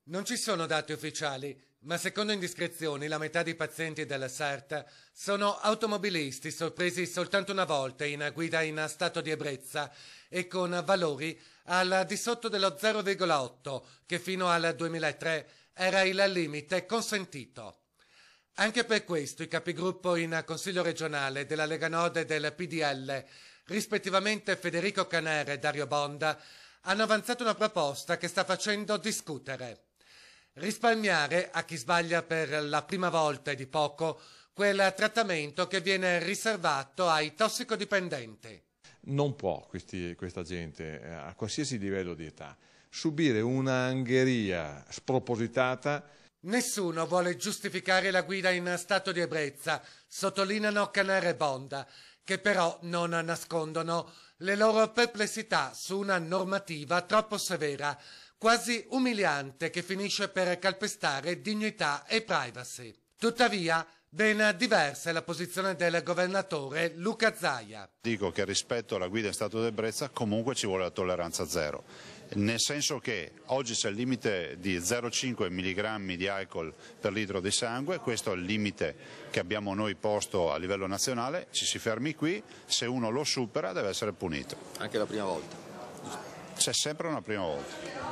Non ci sono dati ufficiali, ma secondo indiscrezioni la metà dei pazienti della SART sono automobilisti sorpresi soltanto una volta in guida in stato di ebbrezza e con valori al di sotto dello 0,8 che fino al 2003 era il limite consentito. Anche per questo i capigruppo in Consiglio regionale della Lega Nord e del PDL, rispettivamente Federico Caner e Dario Bonda, hanno avanzato una proposta che sta facendo discutere. Risparmiare a chi sbaglia per la prima volta e di poco quel trattamento che viene riservato ai tossicodipendenti. Non può questa gente, a qualsiasi livello di età, subire una angheria spropositata. Nessuno vuole giustificare la guida in stato di ebbrezza, sottolineano Caner e Bonda, che però non nascondono le loro perplessità su una normativa troppo severa, quasi umiliante, che finisce per calpestare dignità e privacy. Tuttavia, ben diversa è la posizione del governatore Luca Zaia. Dico che rispetto alla guida in stato di ebbrezza comunque ci vuole la tolleranza zero, nel senso che oggi c'è il limite di 0,5 mg di alcol per litro di sangue, questo è il limite che abbiamo noi posto a livello nazionale, ci si fermi qui, se uno lo supera deve essere punito. Anche la prima volta? C'è sempre una prima volta.